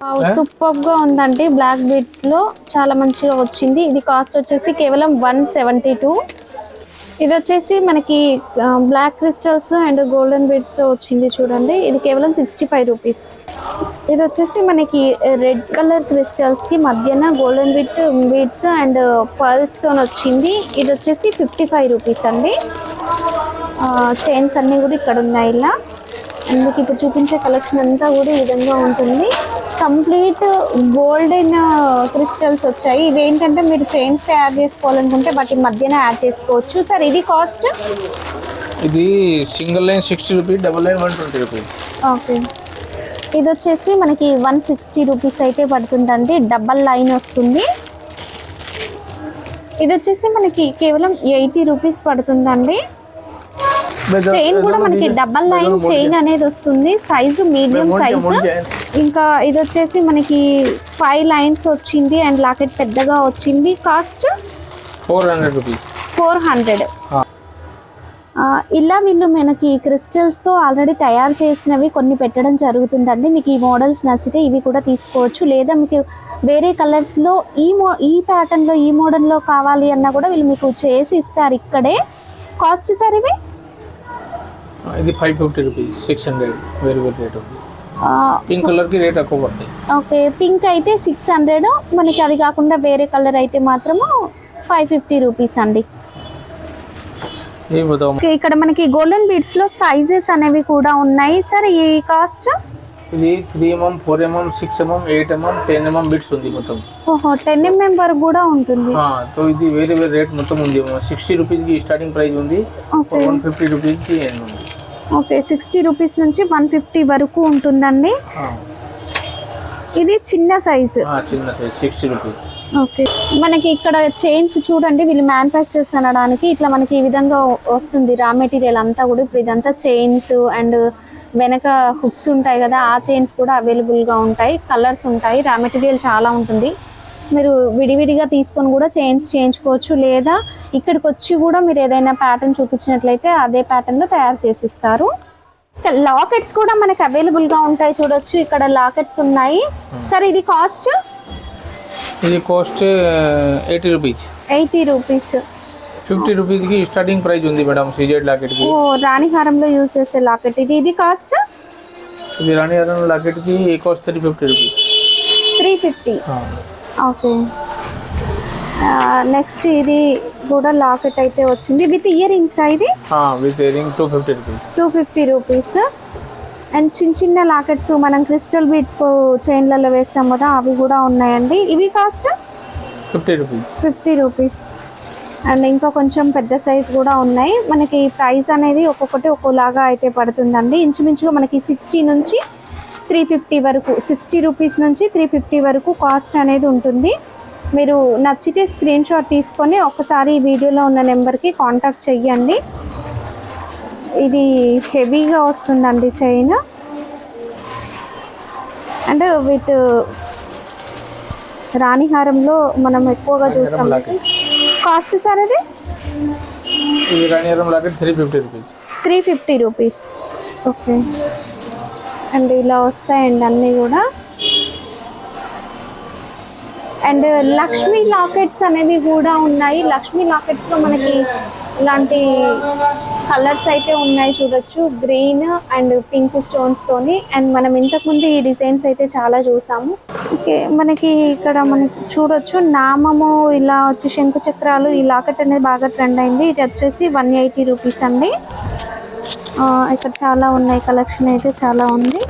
Super గా ఉందండి. Black beads లో చాలా మంచిగా వచ్చింది. ఇది కాస్ట్ వచ్చేసి కేవలం 172. ఇది వచ్చేసి మనకి black crystals and golden beads వచ్చింది చూడండి. ఇది కేవలం 65 రూపీస్. ఇది వచ్చేసి మనకి రెడ్ కలర్ క్రిస్టల్స్ కి మధ్యన గోల్డెన్ బీడ్స్ అండ్ పర్ల్స్ తో వచ్చింది. ఇది వచ్చేసి 55 రూపీస్ అండి. చైన్స్ అన్ని కూడా ఇక్కడ ఉన్నాయి. ఇలా అందుకు ఇప్పుడు చూపించే కలెక్షన్ అంతా కూడా ఈ విధంగా ఉంటుంది. కంప్లీట్ గోల్డెన్ క్రిస్టల్స్ వచ్చాయి. ఇవి ఏంటంటే మీరు చైన్స్ తయారు చేసుకోవాలనుకుంటే వాటి మధ్యన యాడ్ చేసుకోవచ్చు. సార్ ఇది కాస్ట్? ఇది single line 60 rupees, double line 120 rupees. Okay, ఇది వచ్చేసి మనకి 160 రూపీస్ అయితే పడుతుందండి. డబల్ లైన్ వస్తుంది. ఇది వచ్చేసి మనకి కేవలం 80 రూపీస్ పడుతుందండి. చైన్ కూడా మనకి డబల్ లైన్ చైన్ అనేది వస్తుంది. Size medium size. ఇంకా ఇది వచ్చేసి మనకి 5 లైన్స్ వచ్చింది అండ్ లాకెట్ పెద్దగా వచ్చింది. Cost 400 rupees. 400. ఇలా వీళ్ళు మనకి క్రిస్టల్స్తో ఆల్రెడీ తయారు చేసినవి కొన్ని పెట్టడం జరుగుతుందండి. మీకు ఈ మోడల్స్ నచ్చితే ఇవి కూడా తీసుకోవచ్చు. లేదా మీకు వేరే కలర్స్లో ఈ ప్యాటర్న్లో ఈ మోడల్లో కావాలి అన్నా కూడా వీళ్ళు మీకు చేసి ఇస్తారు ఇక్కడే. కాస్ట్ సార్ ఇవి? ఇది 550 రూపీస్, 600. వేరే వేరే రేట్ ఉంది. పింక్ కలర్కి రేట్ ఎక్కువ పడుతుంది. ఓకే, పింక్ అయితే 600. మనకి అది కాకుండా వేరే కలర్ అయితే మాత్రము 550 రూపీస్ అండి. ఇక్కడ మనకి గోల్డెన్ బీడ్స్ లో సైజెస్ అనేవి కూడా ఉన్నాయి. సార్ ఈ కాస్ట్? ఇది 3mm, 4mm, 6mm, 8mm, 10mm bits ఉంది మొత్తం. ఓహో, 10mm వరకు కూడా ఉంటుంది. సో ఇది వేరే వేరే రేట్ మొత్తం ఉంది. 60 రూపీస్ కి స్టార్టింగ్ ప్రైస్ ఉంది. 150 రూపీస్ కి ఎండ్ ఉంది. ఓకే, 60 రూపీస్ నుంచి 150 వరకు ఉంటుందండి. ఇది చిన్న సైజు. చిన్న సైజ్ 60 రూపీస్. ఓకే, మనకి ఇక్కడ చైన్స్ చూడండి. వీళ్ళు మ్యానుఫ్యాక్చర్స్ అనడానికి ఇట్లా మనకి ఈ విధంగా వస్తుంది రా మెటీరియల్ అంతా కూడా. ఇప్పుడు ఇదంతా చైన్స్ అండ్ వెనక హుక్స్ ఉంటాయి కదా, ఆ చైన్స్ కూడా అవైలబుల్గా ఉంటాయి. కలర్స్ ఉంటాయి. రా మెటీరియల్ చాలా ఉంటుంది. మీరు విడివిడిగా తీసుకొని కూడా చైన్స్ చేయించుకోవచ్చు. లేదా ఇక్కడికి వచ్చి కూడా మీరు ఏదైనా ప్యాటర్న్ చూపించినట్లయితే అదే ప్యాటర్న్లో తయారు చేసిస్తారు. లాకెట్స్ కూడా మనకి అవైలబుల్గా ఉంటాయి. చూడొచ్చు, ఇక్కడ లాకెట్స్ ఉన్నాయి. సార్ ఇది కాస్ట్? ఇది కాస్ట్ 80 రూపీస్. 80 రూపీస్. 50 రూపీస్ కి స్టార్టింగ్ ప్రైస్ ఉంది మేడం. సిజెడ్ లాకెట్ కి. ఓ, రాణిహారంలో యూజ్ చేసే లాకెట్ ఇది. ఇది కాస్ట్? ఇది రాణిహారం లాకెట్ కి కాస్ట్ 350 రూపీస్. 350. ఓకే, నెక్స్ట్ ఇది కూడా లాకెట్ అయితే వచ్చింది విత్ ఇయర్ రింగ్స్. ఇది with ear ring 250 rupees. 250 rupees. And చిన్న చిన్న లాకెట్స్ మనం క్రిస్టల్ బీడ్స్ చైన్లలో వేస్తాం కదా, అవి కూడా ఉన్నాయండి. ఇవి కాస్ట్ 50 రూపీస్. 50 రూపీస్. అండ్ ఇంకా కొంచెం పెద్ద సైజ్ కూడా ఉన్నాయి. మనకి ప్రైస్ అనేది ఒక్కొక్కటి ఒక్కోలాగా అయితే పడుతుందండి. ఇంచుమించుగా మనకి 60 నుంచి 350 వరకు, 60 రూపీస్ నుంచి 350 వరకు కాస్ట్ అనేది ఉంటుంది. మీరు నచ్చితే స్క్రీన్ షాట్ తీసుకొని ఒకసారి ఈ వీడియోలో ఉన్న నెంబర్కి కాంటాక్ట్ చెయ్యండి. ఇది హెవీగా వస్తుందండి చైన్ అండ్ విత్ రాణిహారంలో మనం ఎక్కువగా చూస్తాం. కాస్ట్ సార్ అది? ఈ రాణిహారం locket 350 rupees. 350 rupees. Okay, and ఇలా వస్తాయండి అన్నీ కూడా. అండ్ లక్ష్మీ లాకెట్స్ అనేవి కూడా ఉన్నాయి. లక్ష్మీ లాకెట్స్లో మనకి ఇలాంటి కలర్స్ అయితే ఉన్నాయి. చూడొచ్చు, గ్రీన్ అండ్ పింక్ స్టోన్స్ తోని. అండ్ మనం ఇంతకుముందు ఈ డిజైన్స్ అయితే చాలా చూసాము. ఓకే, మనకి ఇక్కడ మనకి చూడొచ్చు నామము ఇలా వచ్చి శంకు చక్రాలు. ఈ లాకెట్ అనేది బాగా ట్రెండ్ అయింది. ఇది వచ్చేసి 180 రూపీస్ అండి. ఇక్కడ చాలా ఉన్నాయి, కలెక్షన్ అయితే చాలా ఉంది.